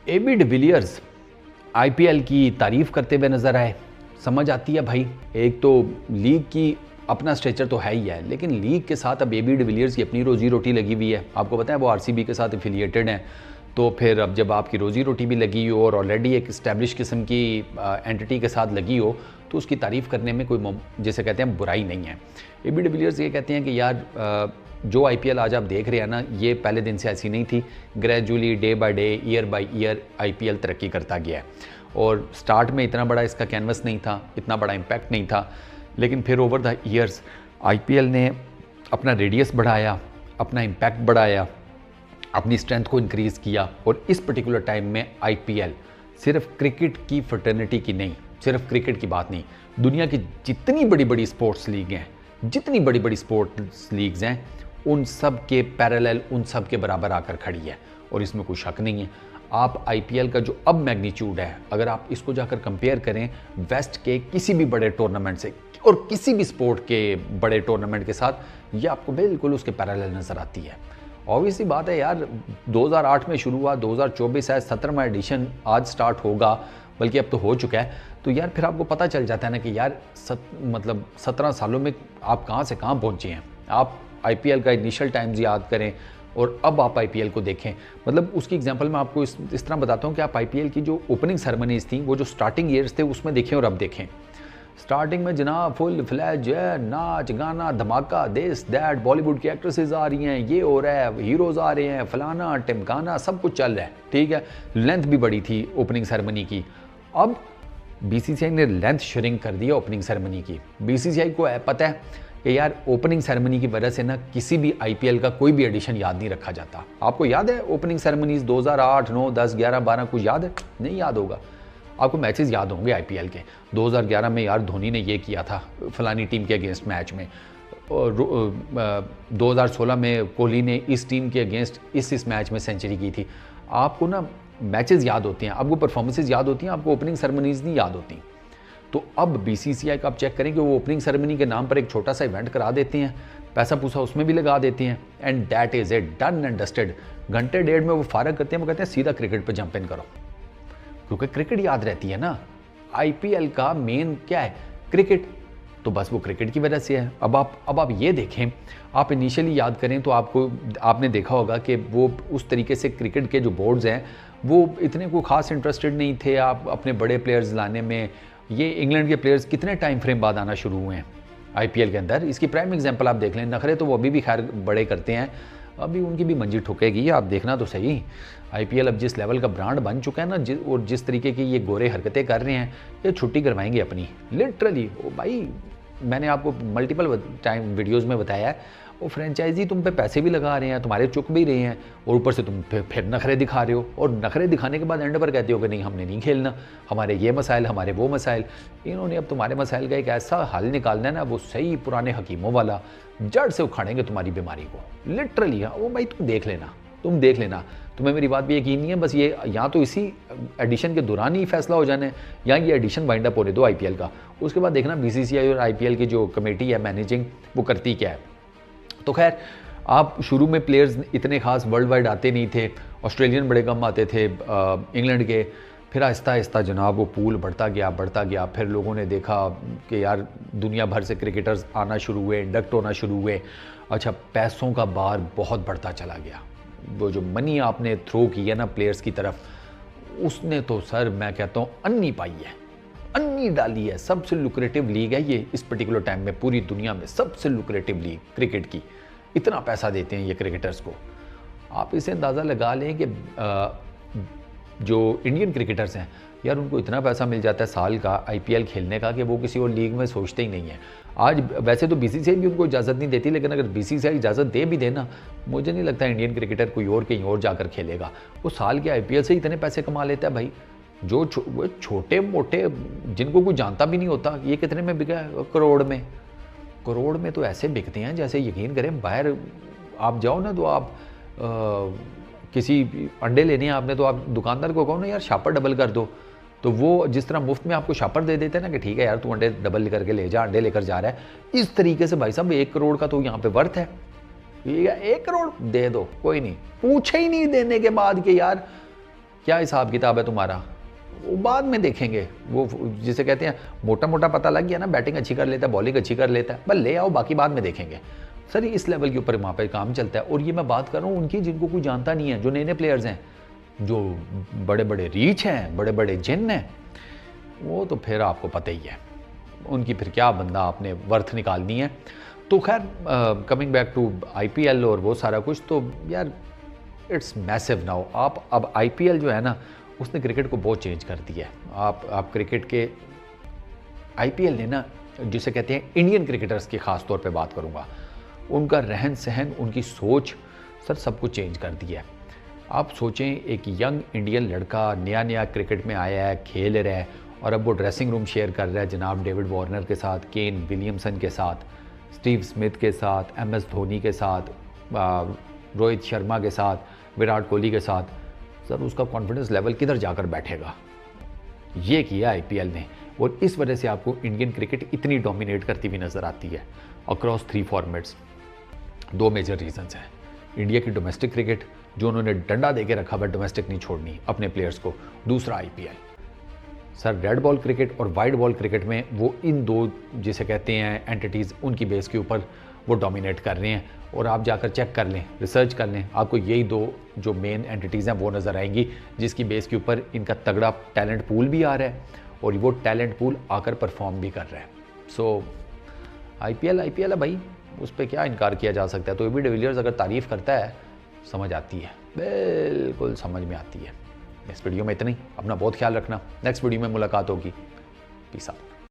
AB de Villiers IPL की तारीफ करते हुए नजर आए। समझ आती है भाई, एक तो लीग की अपना स्ट्रेचर तो है ही है, लेकिन लीग के साथ अब एबी डिविलियर्स की अपनी रोजी रोटी लगी हुई है। आपको पता है वो आरसीबी के साथ एफिलिएटेड हैं, तो फिर अब जब आपकी रोजी रोटी भी लगी हो और ऑलरेडी एक इस्टेब्लिश किस्म की एंटिटी के साथ लगी हो, तो उसकी तारीफ़ करने में कोई जैसे कहते हैं बुराई नहीं है। एबी डिविलियर्स ये कहते हैं कि यार जो आईपीएल आज आप देख रहे हैं ना, ये पहले दिन से ऐसी नहीं थी। Gradually day by day, year by year IPL तरक्की करता गया है और स्टार्ट में इतना बड़ा इसका कैनवस नहीं था, इतना बड़ा इम्पैक्ट नहीं था, लेकिन फिर ओवर द ईयर्स आईपीएल ने अपना रेडियस बढ़ाया, अपना इम्पैक्ट बढ़ाया, अपनी स्ट्रेंथ को इंक्रीज़ किया। और इस पर्टिकुलर टाइम में आईपीएल सिर्फ क्रिकेट की फ्रेटर्निटी की नहीं, सिर्फ क्रिकेट की बात नहीं, दुनिया की जितनी बड़ी बड़ी स्पोर्ट्स लीग हैं, जितनी बड़ी बड़ी स्पोर्ट्स लीग्स हैं, उन सब के पैरेलल, उन सब के बराबर आकर खड़ी है और इसमें कोई शक नहीं है। आप आईपीएल का जो अब मैग्नीट्यूड है, अगर आप इसको जाकर कंपेयर करें वेस्ट के किसी भी बड़े टूर्नामेंट से और किसी भी स्पोर्ट के बड़े टूर्नामेंट के साथ, ये आपको बिल्कुल उसके पैरेलल नज़र आती है। ऑब्वियसली बात है यार, 2008 में शुरू हुआ, 2024 है, 17वां एडिशन आज स्टार्ट होगा, बल्कि अब तो हो चुका है। तो यार फिर आपको पता चल जाता है ना कि यार 17 सालों में आप कहाँ से कहाँ पहुँचे हैं। आप आईपीएल का इनिशियल टाइम्स याद करें और अब आप आईपीएल को देखें। मतलब उसकी एग्जांपल मैं आपको इस तरह बताता हूँ कि आप आईपीएल की जो ओपनिंग सेरेमनीज थी, वो जो स्टार्टिंग ईयर्स थे, उसमें देखें और अब देखें। स्टार्टिंग में जनाब फुल फ्लैज है, नाच गाना धमाका, दिस दैट, बॉलीवुड की एक्ट्रेसेस आ रही हैं, ये हो रहा है, हीरोज़ आ रहे हैं, फलाना टिमकाना, सब कुछ चल रहा है, ठीक है। लेंथ भी बड़ी थी ओपनिंग सेरेमनी की। अब बीसीसीआई ने लेंथ श्रिंक कर दी ओपनिंग सेरेमनी की। बीसीसीआई को पता है कि यार ओपनिंग सेरेमनी की वजह से ना किसी भी आईपीएल का कोई भी एडिशन याद नहीं रखा जाता। आपको याद है ओपनिंग सेरेमनीज 2008, 9, 10, 11, 12 कुछ याद है? नहीं याद होगा। आपको मैचेस याद होंगे आईपीएल के। 2011 में यार धोनी ने ये किया था फलानी टीम के अगेंस्ट मैच में, और 2016 में कोहली ने इस टीम के अगेंस्ट इस मैच में सेंचुरी की थी। आपको ना मैचेस याद होते हैं, आपको परफॉर्मेंसेज याद होती हैं, आपको ओपनिंग सेरेमनीज नहीं याद होती। तो अब बीसीसीआई का आप चेक करें कि वो ओपनिंग सेरेमनी के नाम पर एक छोटा सा इवेंट करा देते हैं, पैसा पूसा उसमें भी लगा देते हैं, and that is it, done and dusted. घंटे डेढ़ में वो फारग करते हैं, वो कहते हैं सीधा क्रिकेट पे जंप इन करो, क्योंकि क्रिकेट याद रहती है ना। आईपीएल का मेन क्या है? क्रिकेट। तो बस वो क्रिकेट की वजह से है। अब आप ये देखें, आप इनिशियली याद करें तो आपने देखा होगा कि वो उस तरीके से क्रिकेट के जो बोर्ड्स हैं वो इतने को खास इंटरेस्टेड नहीं थे आप अपने बड़े प्लेयर्स लाने में। ये इंग्लैंड के प्लेयर्स कितने टाइम फ्रेम बाद आना शुरू हुए हैं आईपीएल के अंदर, इसकी प्राइम एग्जांपल आप देख लें। नखरे तो वो अभी भी खैर बड़े करते हैं, अभी उनकी भी मंजी ठुकेगी, आप देखना तो सही। आईपीएल अब जिस लेवल का ब्रांड बन चुका है ना, और जिस तरीके की ये गोरे हरकतें कर रहे हैं, ये छुट्टी करवाएंगे अपनी, लिटरली। ओ भाई, मैंने आपको मल्टीपल टाइम वीडियोज़ में बताया है, वो फ्रेंचाइजी तुम पे पैसे भी लगा रहे हैं, तुम्हारे चुक भी रहे हैं, और ऊपर से तुम फिर नखरे दिखा रहे हो, और नखरे दिखाने के बाद एंड पर कहते हो कि नहीं हमने नहीं खेलना, हमारे ये मसाइल, हमारे वो मसाइल। इन्होंने अब तुम्हारे मसाइल का एक ऐसा हल निकालना है ना, वो सही पुराने हकीमों वाला, जड़ से उखाड़ेंगे तुम्हारी बीमारी को, लिटरली। हाँ वो भाई तुम देख लेना, तुम्हें मेरी बात भी यकीन नहीं है। बस ये या तो इसी एडिशन के दौरान ही फैसला हो जाना है, या ये एडिशन वाइंड अप होने दो आईपीएल का, उसके बाद देखना बीसीसीआई और आईपीएल की जो कमेटी है मैनेजिंग, वो करती क्या है। तो खैर, आप शुरू में प्लेयर्स इतने खास वर्ल्ड वाइड आते नहीं थे, ऑस्ट्रेलियन बड़े कम आते थे इंग्लैंड के। फिर आहिस्ता आहिस्ता जनाब वो पूल बढ़ता गया। फिर लोगों ने देखा कि यार दुनिया भर से क्रिकेटर्स आना शुरू हुए, इंडक्ट होना शुरू हुए। अच्छा, पैसों का बार बहुत बढ़ता चला गया। वो जो मनी आपने थ्रो की है ना प्लेयर्स की तरफ, उसने तो सर मैं कहता हूँ अन्नी पाई है, अन्नी डाली है। सबसे लुक्रेटिव लीग है ये इस पर्टिकुलर टाइम में, पूरी दुनिया में सबसे लुक्रेटिव लीग क्रिकेट की। इतना पैसा देते हैं ये क्रिकेटर्स को। आप इसे अंदाज़ा लगा लें कि जो इंडियन क्रिकेटर्स हैं यार, उनको इतना पैसा मिल जाता है साल का आईपीएल खेलने का कि वो किसी और लीग में सोचते ही नहीं है। आज वैसे तो बीसीसीआई भी उनको इजाज़त नहीं देती, लेकिन अगर बीसीसीआई इजाज़त दे भी देना, मुझे नहीं लगता इंडियन क्रिकेटर कोई और कहीं और जाकर खेलेगा। वो साल के आईपीएल से इतने पैसे कमा लेता है भाई। जो छोटे मोटे जिनको कोई जानता भी नहीं होता, ये कितने में बिका है? करोड़ में तो ऐसे बिकते हैं जैसे यकीन करें, बाहर आप जाओ ना तो आप किसी अंडे लेने हैं आपने, तो आप दुकानदार को कहो ना यार शापर डबल कर दो, तो वो जिस तरह मुफ्त में आपको शापर दे देते हैं ना कि ठीक है यार तू अंडे डबल करके ले जा, अंडे लेकर जा रहा है, इस तरीके से भाई साहब 1 करोड़ का तो यहाँ पे वर्थ है। ये 1 करोड़ दे दो, कोई नहीं, पूछे ही नहीं देने के बाद कि यार क्या हिसाब किताब है तुम्हारा, वो बाद में देखेंगे। वो जिसे कहते हैं मोटा मोटा पता लग गया ना, बैटिंग अच्छी कर लेता है, बॉलिंग अच्छी कर लेता है, बस ले आओ, बाकी बाद में देखेंगे। सर इस लेवल के ऊपर वहाँ पे काम चलता है। और ये मैं बात कर रहा हूँ उनकी जिनको कोई जानता नहीं है, जो नए नए प्लेयर्स हैं, जो बड़े बड़े रीच हैं, बड़े बड़े जिन हैं, वो तो फिर आपको पता ही है उनकी फिर क्या बंदा आपने वर्थ निकालनी है। तो खैर कमिंग बैक टू IPL और वो सारा कुछ, तो यार इट्स मैसिव नाउ। आप अब IPL जो है ना, उसने क्रिकेट को बहुत चेंज कर दिया है। आप क्रिकेट के IPL ने ना, जिसे कहते हैं इंडियन क्रिकेटर्स की ख़ास तौर पे बात करूँगा, उनका रहन सहन, उनकी सोच, सर सब कुछ चेंज कर दिया है। आप सोचें, एक यंग इंडियन लड़का नया नया क्रिकेट में आया है, खेल रहा है, और अब वो ड्रेसिंग रूम शेयर कर रहा है जनाब डेविड वार्नर के साथ, केन विलियमसन के साथ, स्टीव स्मिथ के साथ, MS धोनी के साथ, रोहित शर्मा के साथ, विराट कोहली के साथ। सर उसका कॉन्फिडेंस लेवल किधर जाकर बैठेगा। ये किया IPL ने, और इस वजह से आपको इंडियन क्रिकेट इतनी डोमिनेट करती हुई नज़र आती है अक्रॉस 3 फॉर्मेट्स। 2 मेजर रीजंस हैं। इंडिया की डोमेस्टिक क्रिकेट, जो उन्होंने डंडा दे के रखा हुआ, डोमेस्टिक नहीं छोड़नी अपने प्लेयर्स को। दूसरा IPL। Sir red ball cricket और वाइट बॉल क्रिकेट में वो इन दो जिसे कहते हैं एंटिटीज़, उनकी बेस के ऊपर वो डोमिनेट कर रहे हैं। और आप जाकर चेक कर लें, रिसर्च कर लें, आपको यही 2 जो मेन एंटिटीज़ हैं वो नज़र आएंगी, जिसकी बेस के ऊपर इनका तगड़ा टैलेंट पूल भी आ रहा है, और वो टैलेंट पूल आकर परफॉर्म भी कर रहा है। सो IPL है भाई, उस पर क्या इनकार किया जा सकता है। तो AB डिविलियर्स अगर तारीफ़ करता है, समझ आती है, बिल्कुल समझ में आती है। इस वीडियो में इतना ही। अपना बहुत ख्याल रखना, नेक्स्ट वीडियो में मुलाकात होगी। Peace out.